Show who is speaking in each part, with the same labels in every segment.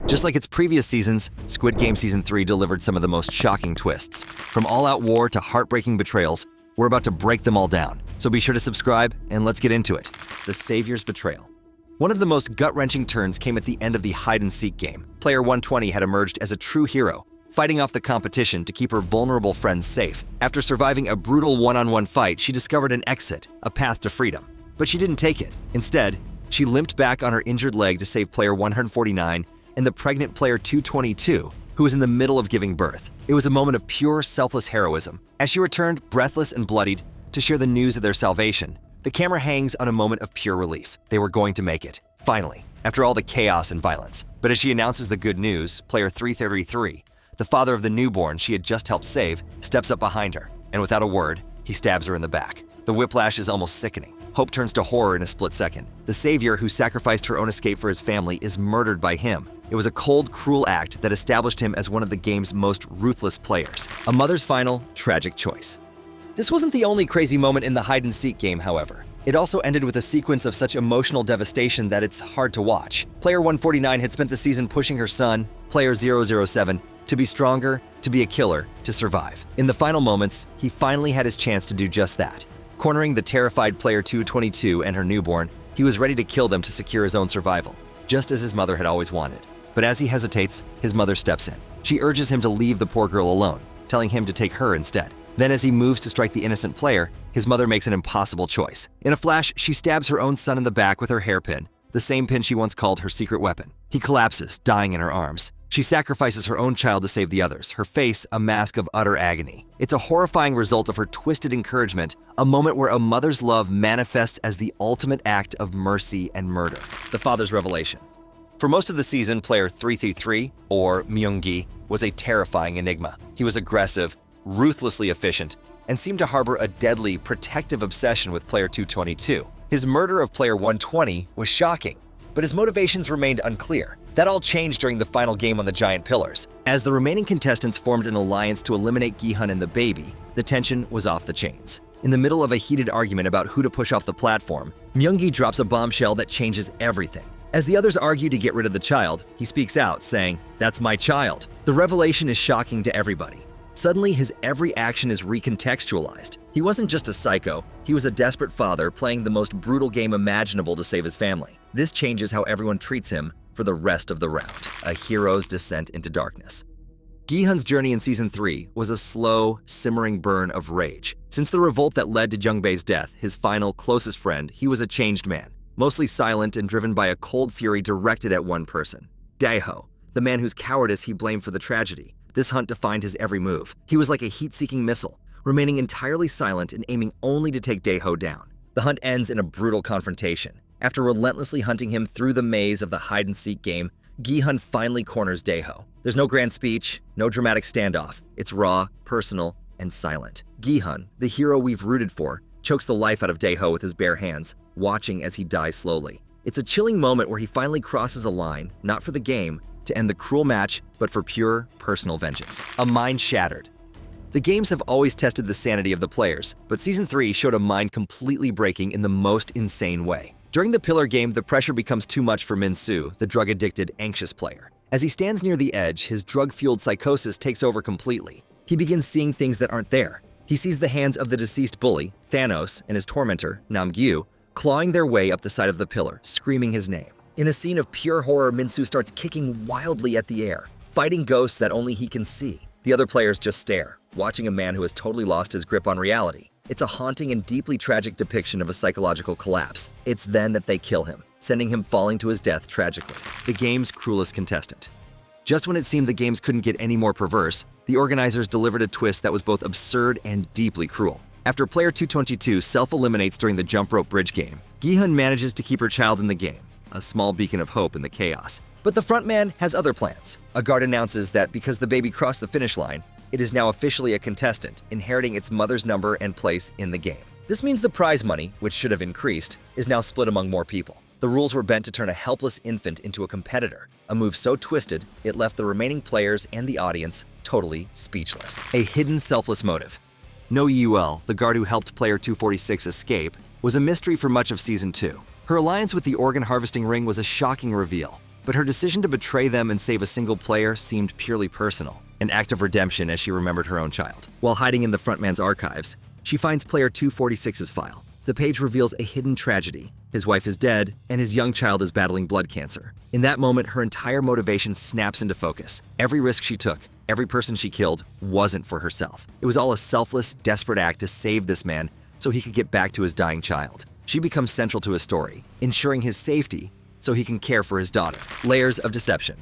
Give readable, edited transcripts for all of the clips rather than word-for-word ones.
Speaker 1: Just like its previous seasons, Squid Game Season 3 delivered some of the most shocking twists. From all-out war to heartbreaking betrayals, we're about to break them all down. So be sure to subscribe, and let's get into it. The Savior's Betrayal. One of the most gut-wrenching turns came at the end of the hide-and-seek game. Player 120 had emerged as a true hero, fighting off the competition to keep her vulnerable friends safe. After surviving a brutal one-on-one fight, she discovered an exit, a path to freedom. But she didn't take it. Instead, she limped back on her injured leg to save player 149 and the pregnant player 222, who was in the middle of giving birth. It was a moment of pure, selfless heroism. As she returned, breathless and bloodied, to share the news of their salvation, the camera hangs on a moment of pure relief. They were going to make it, finally, after all the chaos and violence. But as she announces the good news, player 333, the father of the newborn she had just helped save, steps up behind her, and without a word, he stabs her in the back. The whiplash is almost sickening. Hope turns to horror in a split second. The savior who sacrificed her own escape for his family is murdered by him. It was a cold, cruel act that established him as one of the game's most ruthless players. A mother's final, tragic choice. This wasn't the only crazy moment in the hide-and-seek game, however. It also ended with a sequence of such emotional devastation that it's hard to watch. Player 149 had spent the season pushing her son, player 007, to be stronger, to be a killer, to survive. In the final moments, he finally had his chance to do just that. Cornering the terrified player 222 and her newborn, he was ready to kill them to secure his own survival, just as his mother had always wanted. But as he hesitates, his mother steps in. She urges him to leave the poor girl alone, telling him to take her instead. Then as he moves to strike the innocent player, his mother makes an impossible choice. In a flash, she stabs her own son in the back with her hairpin, the same pin she once called her secret weapon. He collapses, dying in her arms. She sacrifices her own child to save the others, her face a mask of utter agony. It's a horrifying result of her twisted encouragement, a moment where a mother's love manifests as the ultimate act of mercy and murder. The father's revelation. For most of the season, player 333, or Myung-gi, was a terrifying enigma. He was aggressive, ruthlessly efficient, and seemed to harbor a deadly, protective obsession with player 222. His murder of player 120 was shocking, but his motivations remained unclear. That all changed during the final game on the Giant Pillars. As the remaining contestants formed an alliance to eliminate Gi-hun and the baby, the tension was off the chains. In the middle of a heated argument about who to push off the platform, Myung-gi drops a bombshell that changes everything. As the others argue to get rid of the child, he speaks out, saying, "That's my child." The revelation is shocking to everybody. Suddenly, his every action is recontextualized. He wasn't just a psycho, he was a desperate father playing the most brutal game imaginable to save his family. This changes how everyone treats him for the rest of the round, a hero's descent into darkness. Gi-hun's journey in Season 3 was a slow, simmering burn of rage. Since the revolt that led to Jung-bae's death, his final, closest friend, he was a changed man. Mostly silent and driven by a cold fury directed at one person, Dae-ho, the man whose cowardice he blamed for the tragedy. This hunt defined his every move. He was like a heat-seeking missile, remaining entirely silent and aiming only to take Dae-ho down. The hunt ends in a brutal confrontation. After relentlessly hunting him through the maze of the hide-and-seek game, Gi-hun finally corners Dae-ho. There's no grand speech, no dramatic standoff. It's raw, personal, and silent. Gi-hun, the hero we've rooted for, chokes the life out of Dae-ho with his bare hands, watching as he dies slowly. It's a chilling moment where he finally crosses a line, not for the game, to end the cruel match, but for pure, personal vengeance. A mind shattered. The games have always tested the sanity of the players, but Season 3 showed a mind completely breaking in the most insane way. During the Pillar game, the pressure becomes too much for Min-soo, the drug-addicted, anxious player. As he stands near the edge, his drug-fueled psychosis takes over completely. He begins seeing things that aren't there. He sees the hands of the deceased bully, Thanos, and his tormentor, Nam-gyu, clawing their way up the side of the pillar, screaming his name. In a scene of pure horror, Min-soo starts kicking wildly at the air, fighting ghosts that only he can see. The other players just stare, watching a man who has totally lost his grip on reality. It's a haunting and deeply tragic depiction of a psychological collapse. It's then that they kill him, sending him falling to his death tragically. The game's cruelest contestant. Just when it seemed the games couldn't get any more perverse, the organizers delivered a twist that was both absurd and deeply cruel. After player 222 self-eliminates during the jump rope bridge game, Gi-hun manages to keep her child in the game, a small beacon of hope in the chaos. But the frontman has other plans. A guard announces that because the baby crossed the finish line, it is now officially a contestant, inheriting its mother's number and place in the game. This means the prize money, which should have increased, is now split among more people. The rules were bent to turn a helpless infant into a competitor, a move so twisted it left the remaining players and the audience totally speechless. A hidden selfless motive. No Yul, the guard who helped player 246 escape, was a mystery for much of Season 2. Her alliance with the organ harvesting ring was a shocking reveal, but her decision to betray them and save a single player seemed purely personal, an act of redemption as she remembered her own child. While hiding in the frontman's archives, she finds player 246's file. The page reveals a hidden tragedy. His wife is dead, and his young child is battling blood cancer. In that moment, her entire motivation snaps into focus. Every risk she took, every person she killed, wasn't for herself. It was all a selfless, desperate act to save this man so he could get back to his dying child. She becomes central to his story, ensuring his safety so he can care for his daughter. Layers of deception.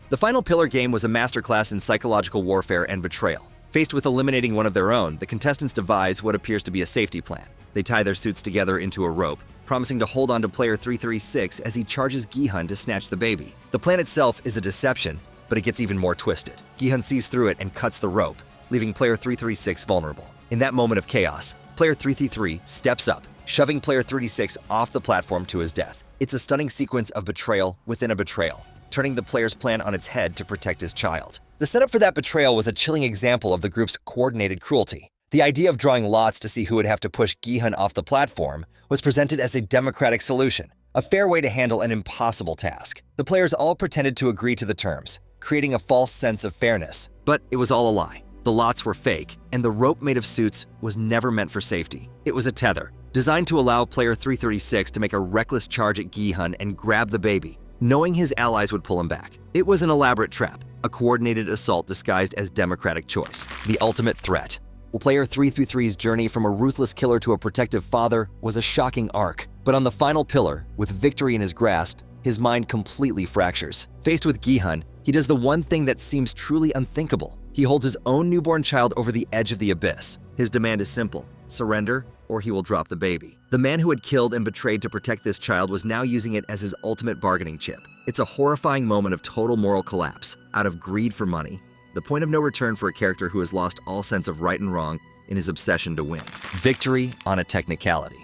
Speaker 1: The final pillar game was a masterclass in psychological warfare and betrayal. Faced with eliminating one of their own, the contestants devise what appears to be a safety plan. They tie their suits together into a rope, promising to hold on to player 336 as he charges Gi-hun to snatch the baby. The plan itself is a deception, but it gets even more twisted. Gi-hun sees through it and cuts the rope, leaving player 336 vulnerable. In that moment of chaos, player 333 steps up, shoving player 36 off the platform to his death. It's a stunning sequence of betrayal within a betrayal, turning the player's plan on its head to protect his child. The setup for that betrayal was a chilling example of the group's coordinated cruelty. The idea of drawing lots to see who would have to push Gi-hun off the platform was presented as a democratic solution, a fair way to handle an impossible task. The players all pretended to agree to the terms, creating a false sense of fairness. But it was all a lie. The lots were fake, and the rope made of suits was never meant for safety. It was a tether, designed to allow player 336 to make a reckless charge at Gi-hun and grab the baby, knowing his allies would pull him back. It was an elaborate trap, a coordinated assault disguised as democratic choice. The ultimate threat. Player 333's journey from a ruthless killer to a protective father was a shocking arc. But on the final pillar, with victory in his grasp, his mind completely fractures. Faced with Gi-hun, he does the one thing that seems truly unthinkable. He holds his own newborn child over the edge of the abyss. His demand is simple: surrender, or he will drop the baby. The man who had killed and betrayed to protect this child was now using it as his ultimate bargaining chip. It's a horrifying moment of total moral collapse, out of greed for money, the point of no return for a character who has lost all sense of right and wrong in his obsession to win. Victory on a technicality.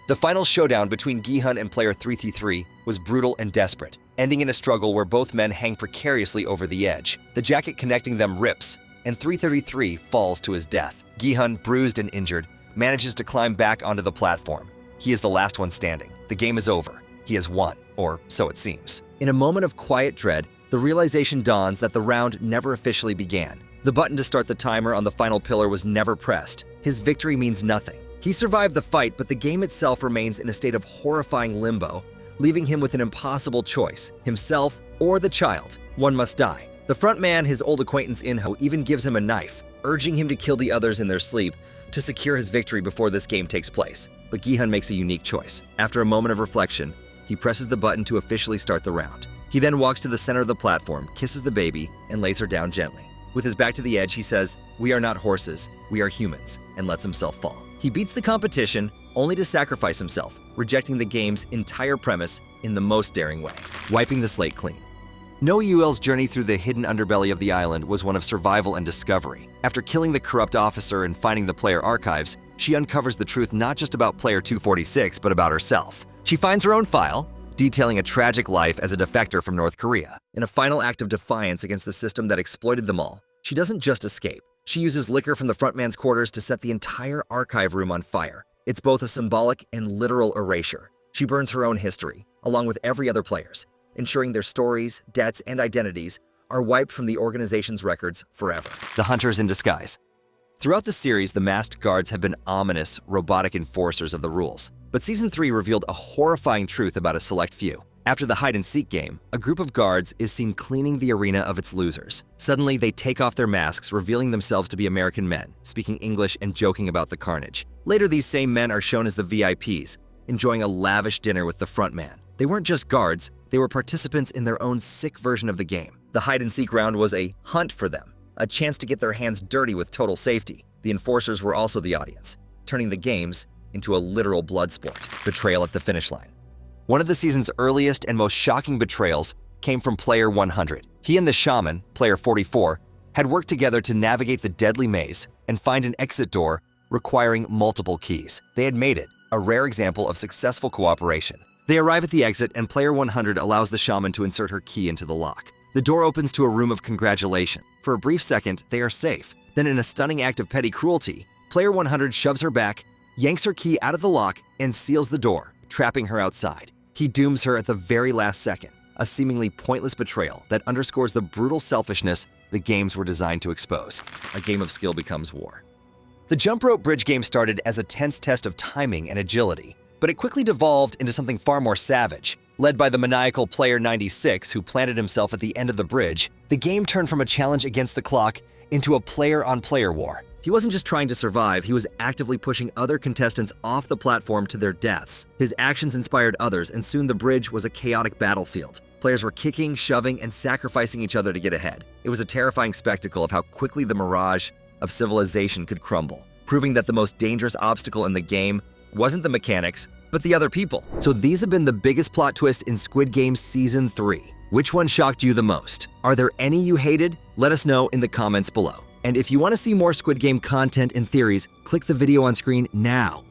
Speaker 1: The final showdown between Gi-hun and player 333 was brutal and desperate, ending in a struggle where both men hang precariously over the edge. The jacket connecting them rips, and 333 falls to his death. Gi-hun, bruised and injured, manages to climb back onto the platform. He is the last one standing. The game is over. He has won, or so it seems. In a moment of quiet dread, the realization dawns that the round never officially began. The button to start the timer on the final pillar was never pressed. His victory means nothing. He survived the fight, but the game itself remains in a state of horrifying limbo, leaving him with an impossible choice: himself or the child. One must die. The front man, his old acquaintance Inho, even gives him a knife, urging him to kill the others in their sleep to secure his victory before this game takes place. But Gi-hun makes a unique choice. After a moment of reflection, he presses the button to officially start the round. He then walks to the center of the platform, kisses the baby, and lays her down gently. With his back to the edge, he says, "We are not horses, we are humans," and lets himself fall. He beats the competition, only to sacrifice himself, rejecting the game's entire premise in the most daring way, wiping the slate clean. No Yuel's journey through the hidden underbelly of the island was one of survival and discovery. After killing the corrupt officer and finding the player archives, she uncovers the truth not just about player 246, but about herself. She finds her own file, detailing a tragic life as a defector from North Korea. In a final act of defiance against the system that exploited them all, she doesn't just escape. She uses liquor from the frontman's quarters to set the entire archive room on fire. It's both a symbolic and literal erasure. She burns her own history, along with every other player's, ensuring their stories, debts, and identities are wiped from the organization's records forever. The Hunters in Disguise. Throughout the series, the masked guards have been ominous, robotic enforcers of the rules. But Season 3 revealed a horrifying truth about a select few. After the hide-and-seek game, a group of guards is seen cleaning the arena of its losers. Suddenly, they take off their masks, revealing themselves to be American men, speaking English and joking about the carnage. Later, these same men are shown as the VIPs, enjoying a lavish dinner with the frontman. They weren't just guards, they were participants in their own sick version of the game. The hide-and-seek round was a hunt for them, a chance to get their hands dirty with total safety. The enforcers were also the audience, turning the games into a literal blood sport. Betrayal at the finish line. One of the season's earliest and most shocking betrayals came from player 100. He and the shaman, player 44, had worked together to navigate the deadly maze and find an exit door requiring multiple keys. They had made it, a rare example of successful cooperation. They arrive at the exit and player 100 allows the shaman to insert her key into the lock. The door opens to a room of congratulation. For a brief second, they are safe. Then in a stunning act of petty cruelty, player 100 shoves her back, yanks her key out of the lock, and seals the door, trapping her outside. He dooms her at the very last second, a seemingly pointless betrayal that underscores the brutal selfishness the games were designed to expose. A game of skill becomes war. The jump rope bridge game started as a tense test of timing and agility, but it quickly devolved into something far more savage. Led by the maniacal player 96, who planted himself at the end of the bridge, the game turned from a challenge against the clock into a player-on-player war. He wasn't just trying to survive, he was actively pushing other contestants off the platform to their deaths. His actions inspired others, and soon the bridge was a chaotic battlefield. Players were kicking, shoving, and sacrificing each other to get ahead. It was a terrifying spectacle of how quickly the mirage of civilization could crumble, proving that the most dangerous obstacle in the game wasn't the mechanics, but the other people. So these have been the biggest plot twist in Squid Game Season 3. Which one shocked you the most? Are there any you hated? Let us know in the comments below. And if you want to see more Squid Game content and theories, click the video on screen now.